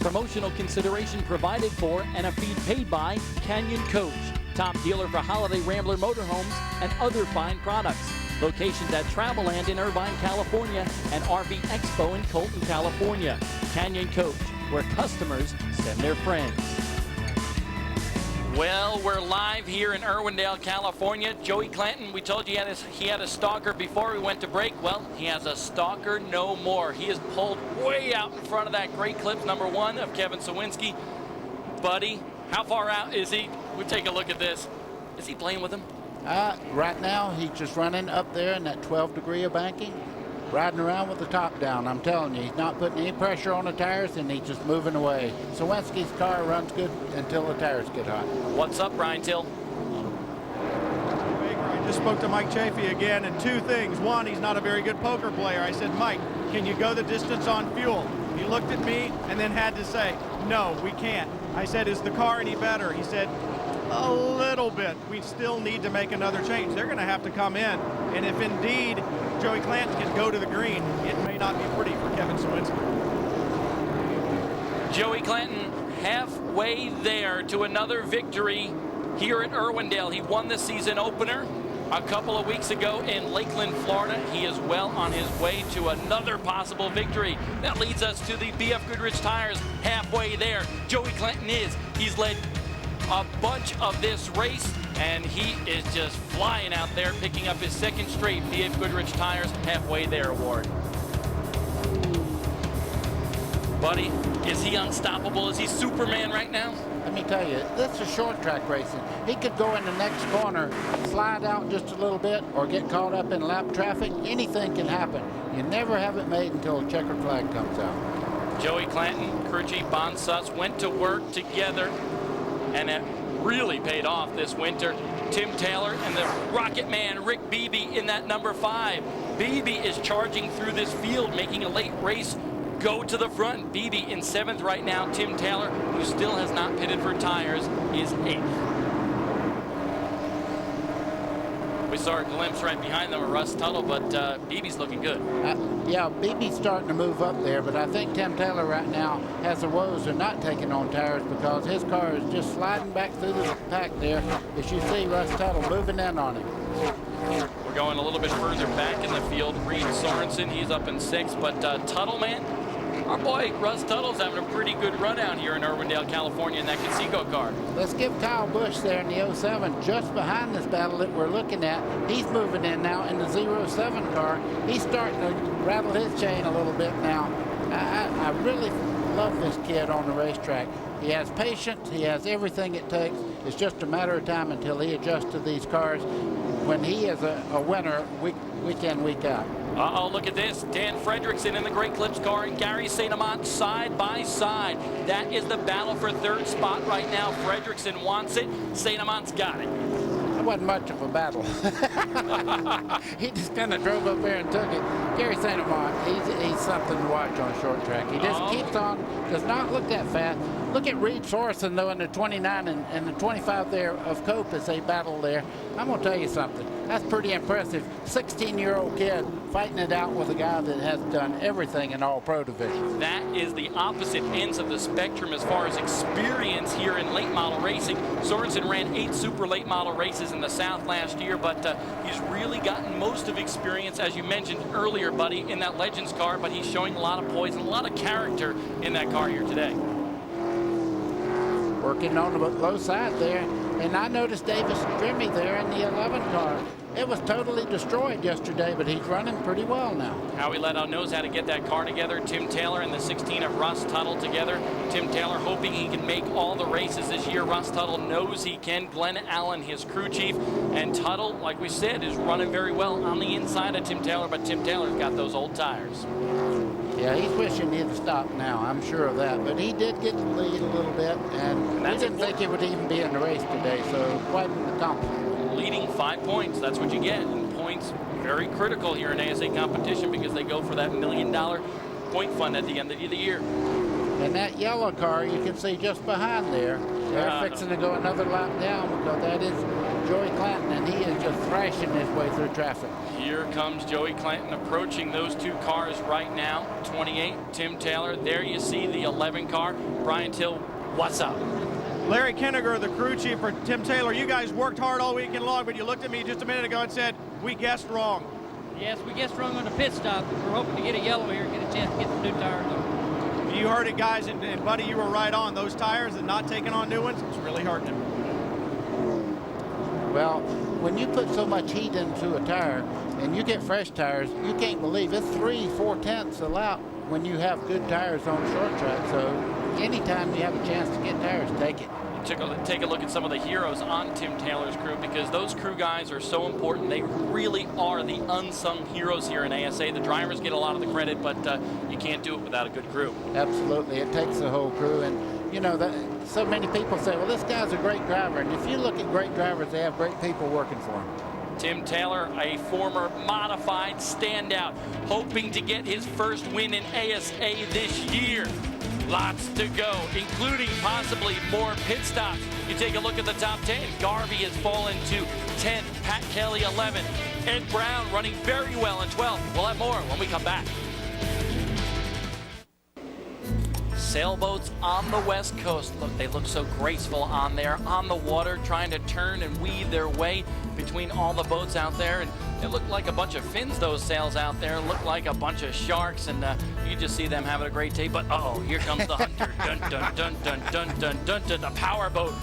Promotional consideration provided for and a fee paid by Canyon Coach, top dealer for Holiday Rambler motorhomes and other fine products. Locations at Travelland in Irvine, California, and RV Expo in Colton, California. Canyon Coach, where customers send their friends. Well, we're live here in Irwindale, California. Joey Clanton, we told you he had a stalker before we went to break. Well, he has a stalker no more. He is pulled way out in front of that great clip #1 of Kevin Sawinski. Buddy, how far out is he? We'll take a look at this. Is he playing with him? Right now, he's just running up there in that 12-degree of banking, riding around with the top down. I'm telling you, he's not putting any pressure on the tires, and he's just moving away. Sawinski's car runs good until the tires get hot. What's up, Brian Till? I just spoke to Mike Chafee again, and two things. One, he's not a very good poker player. I said, Mike, can you go the distance on fuel? He looked at me and then had to say, no, we can't. I said, is the car any better? He said, a little bit. We still need to make another change. They're going to have to come in. And if indeed Joey Clanton can go to the green, it may not be pretty for Kevin Sawinski. Joey Clanton halfway there to another victory here at Irwindale. He won the season opener a couple of weeks ago in Lakeland, Florida. He is well on his way to another possible victory. That leads us to the BF Goodrich Tires halfway there. Joey Clanton he's led a bunch of this race, and he is just flying out there, picking up his second straight BF Goodrich Tires halfway there award. Buddy, is he unstoppable? Is he Superman right now? Let me tell you, this is short track racing. He could go in the next corner, slide out just a little bit, or get caught up in lap traffic. Anything can happen. You never have it made until a checkered flag comes out. Joey Clanton, crew chief Bon Suss went to work together, and it really paid off this winter. Tim Taylor and the Rocket Man Rick Beebe in that #5. Beebe is charging through this field, making a late race go to the front. Beebe in 7th right now. Tim Taylor, who still has not pitted for tires, is 8th. We saw a glimpse right behind them of Russ Tuttle, but Beebe's looking good. Yeah, Beebe's starting to move up there, but I think Tim Taylor right now has the woes of not taking on tires because his car is just sliding back through the pack there. As you see, Russ Tuttle moving in on him. We're going a little bit further back in the field. Reed Sorensen, he's up in 6th, but Tuttle, man, our boy Russ Tuttle's having a pretty good run out here in Irwindale, California in that Conseco car. Let's give Kyle Busch there in the 07 just behind this battle that we're looking at. He's moving in now in the 07 car. He's starting to rattle his chain a little bit now. I really love this kid on the racetrack. He has patience. He has everything it takes. It's just a matter of time until he adjusts to these cars when he is a winner week in, week out. Uh-oh, look at this. Dan Fredrickson in the Great Clips car and Gary St. Amant side by side. That is the battle for 3rd spot right now. Fredrickson wants it. St. Amant's got it. It wasn't much of a battle. He just kind of drove up there and took it. Gary St. Amant, he's something to watch on short track. He just keeps on, does not look that fast. Look at Reed Sorensen, though, in the 29 and the 25 there of Cope as they battle there. I'm going to tell you something. That's pretty impressive. 16-year-old kid fighting it out with a guy that has done everything in all pro divisions. That is the opposite ends of the spectrum as far as experience here in late model racing. Sorensen ran 8 super late model races in the South last year, but he's really gotten most of experience, as you mentioned earlier, buddy, in that Legends car, but he's showing a lot of poise and a lot of character in that car here today. Working on the low side there. And I noticed Davis Trimmy there in the 11 car. It was totally destroyed yesterday, but he's running pretty well now. Howie Ledow knows how to get that car together. Tim Taylor and the 16 of Russ Tuttle together. Tim Taylor hoping he can make all the races this year. Russ Tuttle knows he can. Glenn Allen, his crew chief. And Tuttle, like we said, is running very well on the inside of Tim Taylor, but Tim Taylor's got those old tires. Yeah, he's wishing he'd stop now, I'm sure of that. But he did get the lead a little bit, and we didn't think he would even be in the race today, so quite an accomplishment. Leading 5 points, that's what you get. And points very critical here in ASA competition because they go for that $1 million point fund at the end of the year. And that yellow car you can see just behind there, they're fixing to go another lap down because that is Joey Clanton, and he is just thrashing his way through traffic. Here comes Joey Clanton approaching those two cars right now. 28, Tim Taylor. There you see the 11 car. Brian Till, what's up? Larry Kennegar, the crew chief for Tim Taylor, you guys worked hard all weekend long, but you looked at me just a minute ago and said, we guessed wrong. Yes, we guessed wrong on the pit stop. We're hoping to get a yellow here and get a chance to get some new tires on. You heard it, guys, and Buddy, you were right on. Those tires and not taking on new ones, it's really hurting him. Well, when you put so much heat into a tire and you get fresh tires, you can't believe it's 3-4 tenths a lap when you have good tires on short track. So anytime you have a chance to get tires, take it. Take a look at some of the heroes on Tim Taylor's crew, because those crew guys are so important. They really are the unsung heroes here in ASA. The drivers get a lot of the credit, but you can't do it without a good crew. Absolutely, it takes the whole crew. And you know, so many people say, well, this guy's a great driver. And if you look at great drivers, they have great people working for them. Tim Taylor, a former modified standout, hoping to get his first win in ASA this year. Lots to go, including possibly more pit stops. You take a look at the top 10. Garvey has fallen to 10th, Pat Kelly 11th, Ed Brown running very well in 12th. We'll have more when we come back. Sailboats on the West Coast. Look, they look so graceful on there, on the water, trying to turn and weave their way between all the boats out there. And it looked like a bunch of fins, those sails out there. Looked like a bunch of sharks, and you just see them having a great day. But uh-oh, here comes the Hunter. Dun, dun, dun, dun, dun, dun, dun, dun, the power boat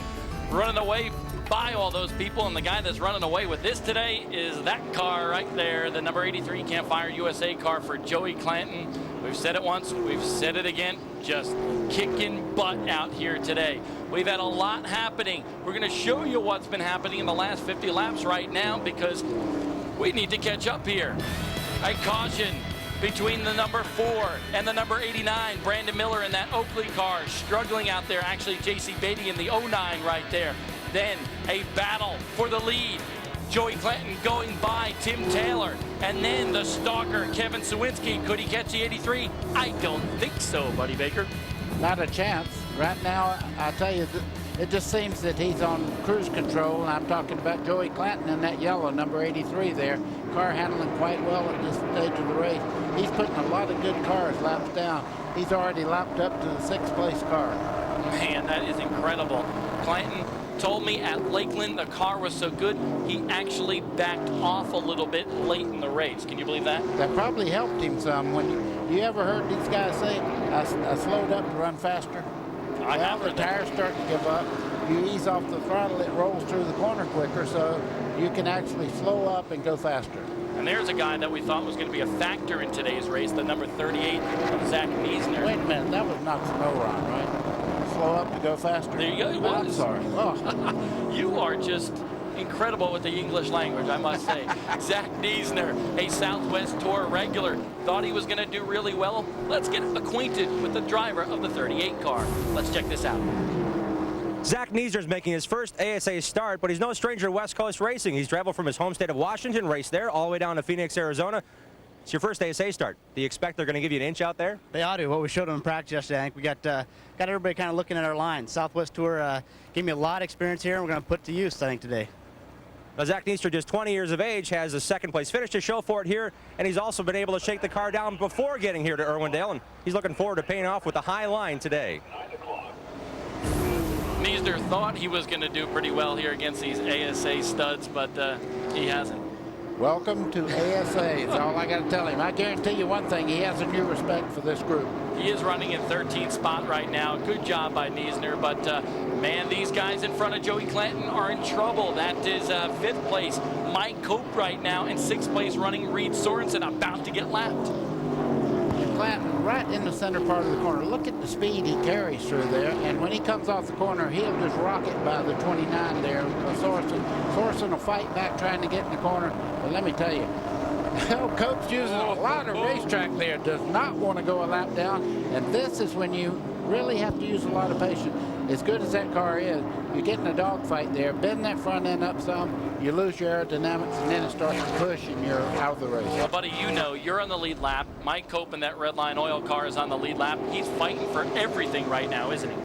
running away by all those people. And the guy that's running away with this today is that car right there, the number 83 Campfire USA car for Joey Clanton. We've said it once, we've said it again, just kicking butt out here today. We've had a lot happening. We're going to show you what's been happening in the last 50 laps right now, because we need to catch up here. A caution between the number 4 and the number 89, Brandon Miller in that Oakley car, struggling out there. Actually, J.C. Beatty in the 09 right there. Then a battle for the lead. Joey Clanton going by Tim Taylor. And then the stalker, Kevin Sawinski. Could he catch the 83? I don't think so, Buddy Baker. Not a chance. Right now, I tell you, it just seems that he's on cruise control. And I'm talking about Joey Clanton in that yellow, number 83 there. Car handling quite well at this stage of the race. He's putting a lot of good cars laps down. He's already lapped up to the 6th place car. Man, that is incredible. Clanton told me at Lakeland the car was so good, he actually backed off a little bit late in the race. Can you believe that? That probably helped him some. When you ever heard these guys say, I slowed up to run faster? I have the tires start to give up. You ease off the throttle, it rolls through the corner quicker, so you can actually slow up and go faster. And there's a guy that we thought was going to be a factor in today's race, the number 38, Zach Niesner. Wait a minute, that was not Snow Ron, right? Slow up to go faster. There you go. It I'm was. sorry. Oh. You are just incredible with the English language, I must say. Zach Niesner, a Southwest Tour regular, thought he was going to do really well. Let's get acquainted with the driver of the 38 car. Let's check this out. Zach Niesner's making his first ASA start, but he's no stranger to West Coast racing. He's traveled from his home state of Washington, raced there, all the way down to Phoenix, Arizona. It's your first ASA start. Do you expect they're going to give you an inch out there? They ought to. What we showed them in practice yesterday, I think we got everybody kind of looking at our line. Southwest Tour gave me a lot of experience here, and we're going to put it to use, I think, today. Now, Zach Niesner, just 20 years of age, has a 2nd place finish to show for it here, and he's also been able to shake the car down before getting here to Irwindale, and he's looking forward to paying off with a high line today. Niesner thought he was going to do pretty well here against these ASA studs, but he hasn't. Welcome to ASA. That's all I got to tell him. I guarantee you one thing, he has a new respect for this group. He is running in 13th spot right now. Good job by Niesner, but man, these guys in front of Joey Clanton are in trouble. That is 5th place, Mike Cope right now, and 6th place running Reed Sorensen, about to get lapped. Clanton right in the center part of the corner. Look at the speed he carries through there, and when he comes off the corner, he'll just rock it by the 29 there. Sorensen will fight back trying to get in the corner, but let me tell you, Cope's using a lot of racetrack there, does not want to go a lap down, and this is when you really have to use a lot of patience. As good as that car is, you get in a dogfight there, bend that front end up some, you lose your aerodynamics, and then it starts to push, and you're out of the race. Well, buddy, you know, you're on the lead lap. Mike Cope in that Redline Oil car is on the lead lap. He's fighting for everything right now, isn't he?